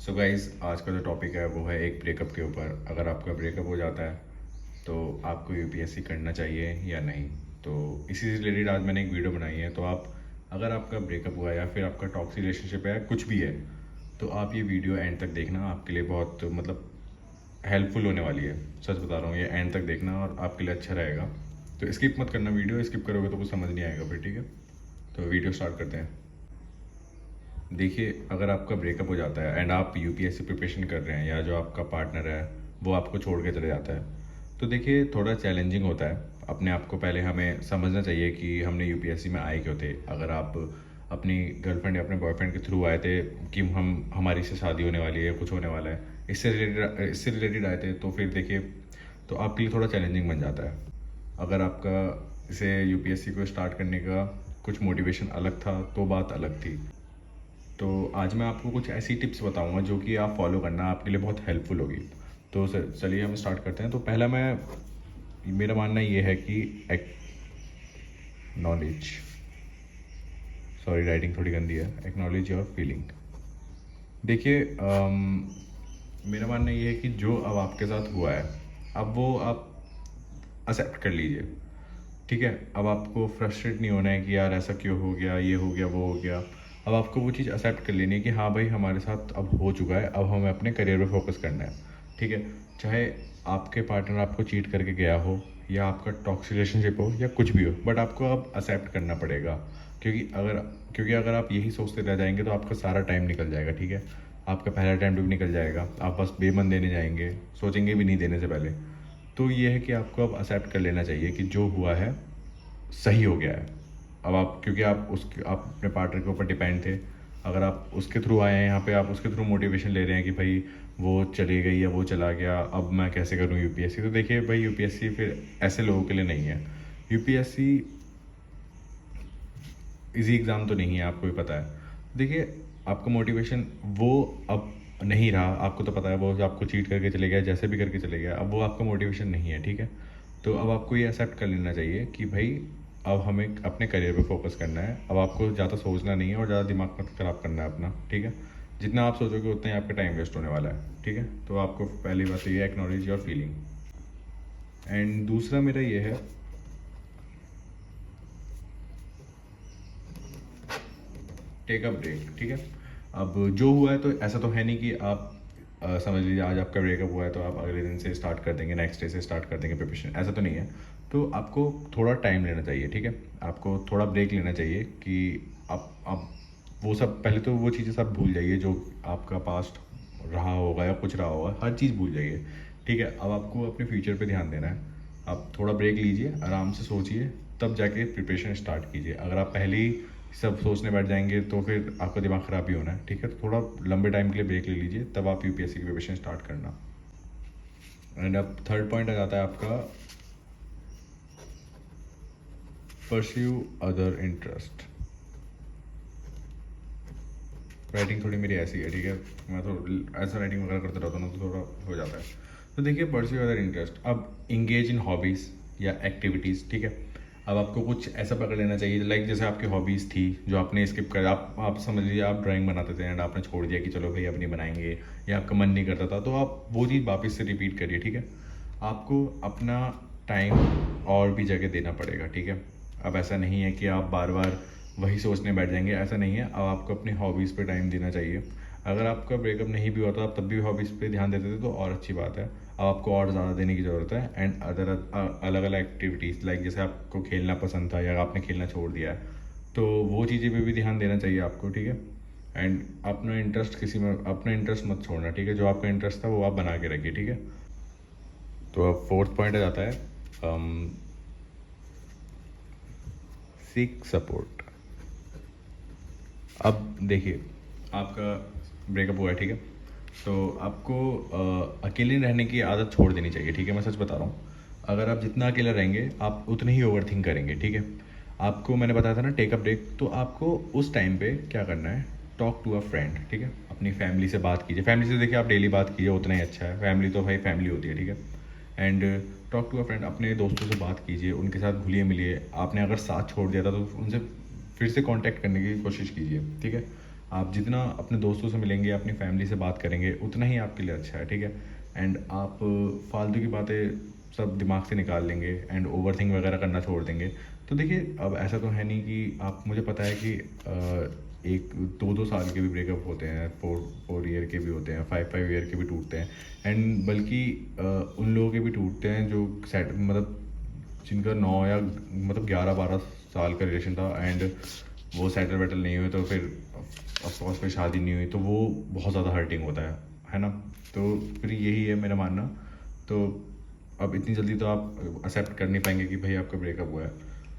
So guys आज का जो टॉपिक है वो है एक ब्रेकअप के ऊपर। अगर आपका ब्रेकअप हो जाता है तो आपको यूपीएससी करना चाहिए या नहीं। तो इसी से रिलेटेड आज मैंने एक वीडियो बनाई है। तो आप अगर आपका ब्रेकअप हुआ या फिर आपका टॉक्सिक रिलेशनशिप है कुछ भी है, तो आप ये वीडियो एंड तक देखना, आपके लिए बहुत मतलब हेल्पफुल होने वाली है। सच बता रहा हूँ, ये एंड तक देखना और आपके लिए अच्छा रहेगा। तो स्किप मत करना, वीडियो स्किप करोगे तो कुछ समझ नहीं आएगा फिर। ठीक है, तो वीडियो स्टार्ट करते हैं। देखिए, अगर आपका ब्रेकअप हो जाता है एंड आप यूपीएससी प्रिपरेशन कर रहे हैं या जो आपका पार्टनर है वो आपको छोड़ के चले जाता है, तो देखिए थोड़ा चैलेंजिंग होता है। अपने आप को पहले हमें समझना चाहिए कि हमने यूपीएससी में आए क्यों थे। अगर आप अपनी गर्लफ्रेंड या अपने बॉयफ्रेंड के थ्रू आए थे कि हमारी से शादी होने वाली है, कुछ होने वाला है, इससे रिलेटेड आए थे, तो फिर देखिए तो आपके लिए थोड़ा चैलेंजिंग बन जाता है। अगर आपका इसे यूपीएससी को स्टार्ट करने का कुछ मोटिवेशन अलग था तो बात अलग थी। तो आज मैं आपको कुछ ऐसी टिप्स बताऊंगा जो कि आप फॉलो करना आपके लिए बहुत हेल्पफुल होगी। तो सर चलिए हम स्टार्ट करते हैं। तो पहला मेरा मानना ये है कि एक्नॉलेज, सॉरी राइटिंग थोड़ी गंदी है, एक्नॉलेज योर फीलिंग। देखिए मेरा मानना ये है कि जो अब आपके साथ हुआ है अब वो आप एक्सेप्ट कर लीजिए। ठीक है, अब आपको फ्रस्ट्रेट नहीं होना है कि यार ऐसा क्यों हो गया, ये हो गया, वो हो गया। अब आपको वो चीज़ एक्सेप्ट कर लेनी है कि हाँ भाई हमारे साथ अब हो चुका है, अब हमें अपने करियर पे फोकस करना है। ठीक है, चाहे आपके पार्टनर आपको चीट करके गया हो या आपका टॉक्सिक रिलेशनशिप हो या कुछ भी हो, बट आपको अब एक्सेप्ट करना पड़ेगा। क्योंकि अगर आप यही सोचते रह जाएंगे तो आपका सारा टाइम निकल जाएगा। ठीक है, आपका पहला टाइम भी निकल जाएगा, आप बस बेमन देने जाएंगे, सोचेंगे भी नहीं देने से पहले। तो ये है कि आपको अब एक्सेप्ट कर लेना चाहिए कि जो हुआ है सही हो गया है। अब आप, क्योंकि आप अपने पार्टनर के ऊपर डिपेंड थे, अगर आप उसके थ्रू आए हैं यहाँ पे, आप उसके थ्रू मोटिवेशन ले रहे हैं कि भाई वो चली गई या वो चला गया, अब मैं कैसे करूँ यूपीएससी। तो देखिए भाई, यूपीएससी फिर ऐसे लोगों के लिए नहीं है। यूपीएससी इजी एग्ज़ाम तो नहीं है, आपको भी पता है। देखिए, आपका मोटिवेशन वो अब नहीं रहा, आपको तो पता है वो आपको चीट करके चले गया, जैसे भी करके चले गया, अब वो आपका मोटिवेशन नहीं है। ठीक है, तो अब आपको ये एक्सेप्ट कर लेना चाहिए कि भाई अब हमें अपने करियर पे फोकस करना है। अब आपको ज़्यादा सोचना नहीं है और ज़्यादा दिमाग मत ख़राब करना है अपना। ठीक है, जितना आप सोचोगे उतना ही आपका टाइम वेस्ट होने वाला है। ठीक है, तो आपको पहली बात तो ये एक्नॉलेज योर फीलिंग। एंड दूसरा मेरा ये है, टेक अ ब्रेक। ठीक है, अब जो हुआ है तो ऐसा तो है नहीं कि आप समझ लीजिए आज आपका ब्रेकअप हुआ है तो आप अगले दिन से स्टार्ट कर देंगे, नेक्स्ट डे से स्टार्ट कर देंगे प्रिपरेशन, ऐसा तो नहीं है। तो आपको थोड़ा टाइम लेना चाहिए। ठीक है, आपको थोड़ा ब्रेक लेना चाहिए कि आप वो सब, पहले तो वो चीज़ें सब भूल जाइए जो आपका पास्ट रहा होगा या कुछ रहा होगा, हर चीज़ भूल जाइए। ठीक है, अब आपको अपने फ्यूचर पे ध्यान देना है। आप थोड़ा ब्रेक लीजिए, आराम से सोचिए, तब जाके प्रिपरेशन स्टार्ट कीजिए। अगर आप पहले ही सब सोचने बैठ जाएंगे तो फिर आपका दिमाग ख़राब ही होना है। ठीक है, तो थोड़ा लंबे टाइम के लिए ब्रेक ले लीजिए, तब आप यूपीएससी की प्रिपरेशन स्टार्ट करना। एंड अब थर्ड पॉइंट आ जाता है आपका, परस्यू अदर इंटरेस्ट। राइटिंग थोड़ी मेरी ऐसी है, ठीक है, मैं तो ऐसा राइटिंग वगैरह करते रहता हूँ ना तो थोड़ा हो जाता है। तो देखिए, परस्यू अदर इंटरेस्ट, अब इंगेज इन हॉबीज़ या एक्टिविटीज़। ठीक है, अब आपको कुछ ऐसा पकड़ लेना चाहिए, लाइक जैसे आपकी हॉबीज़ थी जो आपने स्किप कर, आप समझ लीजिए आप ड्राइंग बनाते थे एंड आपने छोड़ दिया कि चलो भाई अब नहीं बनाएंगे, या आपका मन नहीं करता था, तो आप वो चीज़ वापस से रिपीट करिए। ठीक है, आपको अपना टाइम और भी जगह देना पड़ेगा। ठीक है, अब ऐसा नहीं है कि आप बार बार वही सोचने बैठ जाएंगे, ऐसा नहीं है। अब आपको अपनी हॉबीज़ पे टाइम देना चाहिए। अगर आपका ब्रेकअप नहीं भी हुआ तो आप तब भी हॉबीज़ पे ध्यान देते थे तो और अच्छी बात है। अब आपको और ज़्यादा देने की ज़रूरत है। एंड अदर अलग अलग एक्टिविटीज़, लाइक जैसे आपको खेलना पसंद था या आपने खेलना छोड़ दिया है, तो वो चीज़ें पे भी ध्यान देना चाहिए आपको। ठीक है, एंड अपना इंटरेस्ट किसी में, अपना इंटरेस्ट मत छोड़ना। ठीक है, जो आपका इंटरेस्ट था वो आप बना के रखिए। ठीक है, तो अब फोर्थ पॉइंट आ जाता है, सीक सपोर्ट। अब देखिए, आपका ब्रेकअप हुआ है, ठीक है, तो आपको अकेले रहने की आदत छोड़ देनी चाहिए। ठीक है, मैं सच बता रहा हूँ, अगर आप जितना अकेला रहेंगे आप उतने ही ओवर थिंक करेंगे। ठीक है, आपको मैंने बताया था ना टेक अ ब्रेक, तो आपको उस टाइम पे क्या करना है, टॉक टू अ फ्रेंड। ठीक है, अपनी फैमिली से बात कीजिए। फैमिली से देखिए आप डेली बात कीजिए, उतना ही अच्छा है, फैमिली तो भाई फैमिली होती है। ठीक है, and talk to a friend, अपने दोस्तों से बात कीजिए, उनके साथ घुलिए मिलिए। आपने अगर साथ छोड़ दिया था तो उनसे फिर से कांटेक्ट करने की कोशिश कीजिए। ठीक है, आप जितना अपने दोस्तों से मिलेंगे, अपनी फैमिली से बात करेंगे, उतना ही आपके लिए अच्छा है, ठीक है। एंड आप फालतू की बातें सब दिमाग से निकाल लेंगे एंड ओवर थिंक वगैरह करना छोड़ देंगे। तो देखिए, अब ऐसा तो है नहीं कि आप, मुझे पता है कि एक 2-2 साल के भी ब्रेकअप होते हैं, 4 ईयर के भी होते हैं, 5 ईयर के भी टूटते हैं। एंड बल्कि उन लोगों के भी टूटते हैं जो सेट, मतलब जिनका 9 या मतलब 11-12 साल का रिलेशन था एंड वो सेटल वेटल नहीं हुए, तो फिर ऑफकोर्स फिर शादी नहीं हुई, तो वो बहुत ज़्यादा हर्टिंग होता है ना। तो फिर यही है मेरा मानना। तो अब इतनी जल्दी तो आप एक्सेप्ट कर नहीं पाएंगे कि भाई आपका ब्रेकअप हुआ है।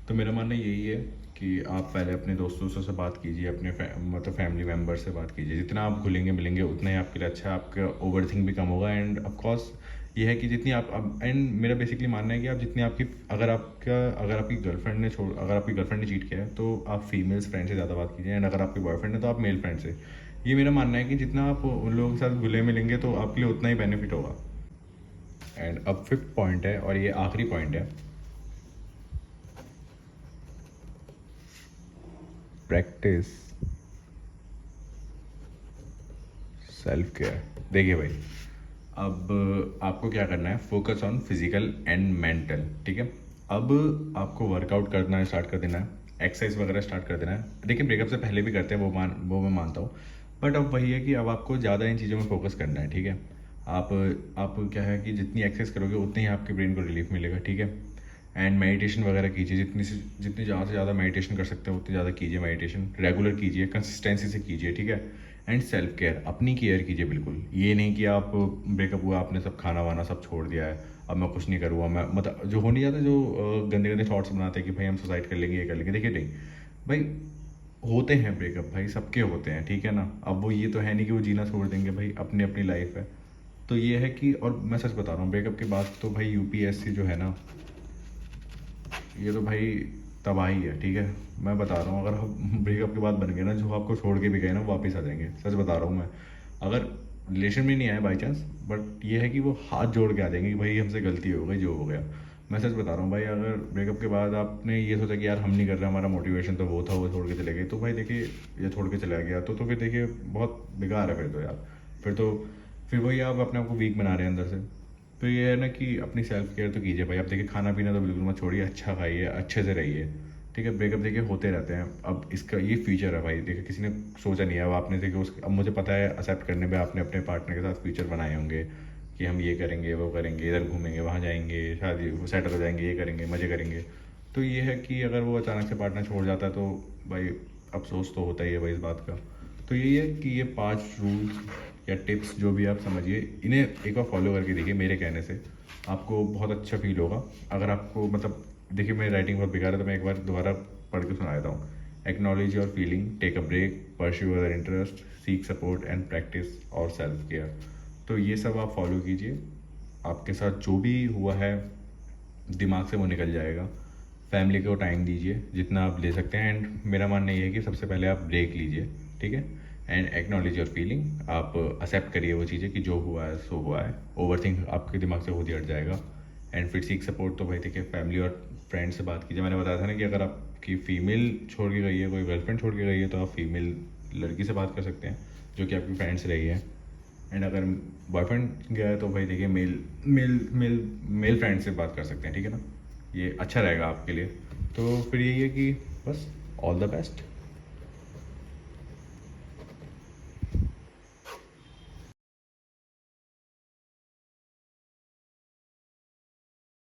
तो मेरा मानना यही है कि आप पहले अपने दोस्तों से बात कीजिए, अपने मतलब फैमिली मेम्बर से बात कीजिए। जितना आप घुलेंगे मिलेंगे उतना ही आपके लिए अच्छा है, आपका ओवर थिंक भी कम होगा। एंड ऑफकोर्स ये है कि जितनी आप एंड मेरा बेसिकली मानना है कि आप जितनी आपकी, अगर आपकी गर्लफ्रेंड ने चीट किया है तो आप फीमेल्स फ्रेंड से ज़्यादा बात कीजिए, एंड अगर आपकी बॉयफ्रेंड है तो आप मेल फ्रेंड से। ये मेरा मानना है कि जितना आप उन लोगों के साथ घुले मिलेंगे तो आपके लिए उतना ही बेनिफिट होगा। एंड अब 5th पॉइंट है और ये आखिरी पॉइंट है, प्रैक्टिस सेल्फ केयर। देखिए भाई, अब आपको क्या करना है, focus on physical and mental, ठीक है। अब आपको वर्कआउट करना स्टार्ट कर देना है, एक्सरसाइज वगैरह स्टार्ट कर देना है। देखिए, ब्रेकअप से पहले भी करते हैं, वो मैं मानता हूँ। बट अब वही है कि अब आपको ज़्यादा इन चीज़ों में फोकस करना है, ठीक है। आप क्या है कि जितनी एक्सरसाइज करोगे उतनी ही आपके ब्रेन को रिलीफ मिलेगा, ठीक है। एंड मेडिटेशन वगैरह कीजिए, जितनी ज़्यादा से ज़्यादा मेडिटेशन कर सकते हो उतनी ज़्यादा कीजिए। मेडिटेशन रेगुलर कीजिए, कंसिस्टेंसी से कीजिए, ठीक है। एंड सेल्फ केयर, अपनी केयर कीजिए बिल्कुल। ये नहीं कि आप ब्रेकअप हुआ, आपने सब खाना वाना सब छोड़ दिया है, अब मैं कुछ नहीं करूँगा, मैं मतलब जो हो नहीं जाता, जो गंदे गंदे थॉट्स बनाते हैं कि भाई हम सुसाइड कर लेंगे, ये कर लेंगे। देखिए नहीं भाई, होते हैं ब्रेकअप, भाई सबके होते हैं, ठीक है ना। अब वो ये तो है नहीं कि वो जीना छोड़ देंगे, भाई अपनी अपनी लाइफ है। तो ये है कि, और मैं सच बता रहा हूँ, ब्रेकअप के बाद तो भाई यूपीएससी जो है ना, ये तो भाई तबाही है, ठीक है। मैं बता रहा हूँ, अगर हम ब्रेकअप के बाद बन गए ना, जो आपको छोड़ के भी गए ना वापस आ जाएंगे, सच बता रहा हूँ मैं। अगर रिलेशन में नहीं आए बाई चांस, बट ये है कि वो हाथ जोड़ के आ जाएंगे कि भाई हमसे गलती हो गई, जो हो गया। मैं सच बता रहा हूँ भाई, अगर ब्रेकअप के बाद आपने ये सोचा कि यार हम नहीं कर रहे, हमारा मोटिवेशन तो वो था, वो छोड़ के चले गए, तो भाई देखिए, ये छोड़ के चला गया तो फिर देखिए बहुत बेकार है फिर तो यार। फिर वही आप अपने आप को वीक बना रहे हैं अंदर से। तो ये है ना कि अपनी सेल्फ केयर तो कीजिए भाई। अब देखिए, खाना पीना तो बिल्कुल मत छोड़िए, अच्छा खाइए, अच्छे से रहिए, ठीक है। ब्रेकअप देखिए होते रहते हैं, अब इसका ये फ्यूचर है भाई। देखिए किसी ने सोचा नहीं है, अब आपने देखिए अब मुझे पता है एक्सेप्ट करने में आपने अपने पार्टनर के साथ फ्यूचर बनाए होंगे कि हम ये करेंगे, वो करेंगे, इधर घूमेंगे, वहाँ जाएंगे, शादी सेटल हो जाएंगे, ये करेंगे, मज़े करेंगे। तो ये है कि अगर वो अचानक से पार्टनर छोड़ जाता है तो भाई अफसोस तो होता ही है भाई इस बात का। तो यही है कि ये 5 रूल्स या टिप्स जो भी आप समझिए, इन्हें एक बार फॉलो करके देखिए, मेरे कहने से आपको बहुत अच्छा फील होगा। अगर आपको मतलब, देखिए मेरी राइटिंग बहुत बेकार है तो मैं एक बार दोबारा पढ़ के सुना देता हूँ। Acknowledge your feeling, take a break, pursue other interest, seek support and practice और सेल्फ केयर। तो ये सब आप फॉलो कीजिए, आपके साथ जो भी हुआ है दिमाग से वो निकल जाएगा। फैमिली को टाइम दीजिए जितना आप ले सकते हैं। एंड मेरा मानना ये है कि सबसे पहले आप ब्रेक लीजिए, ठीक है। एंड एक्नॉलेज योर फीलिंग, आप एक्सेप्ट करिए वो चीज़ें कि जो हुआ है सो हुआ है। ओवर थिंक आपके दिमाग से खुद ही हट जाएगा। एंड फिर सीख सपोर्ट, तो भाई देखिए फैमिली और फ्रेंड से बात कीजिए। मैंने बताया था ना कि अगर आपकी फ़ीमेल छोड़ के गई है, कोई गर्लफ्रेंड छोड़ के गई है, तो आप फीमेल लड़की से बात कर सकते हैं जो कि आपकी फ्रेंड से रही है। एंड अगर बॉयफ्रेंड गया है तो भाई देखिए मेल फ्रेंड से बात कर सकते हैं, ठीक है ना। ये अच्छा रहेगा आपके लिए। तो फिर यही है कि बस ऑल द बेस्ट।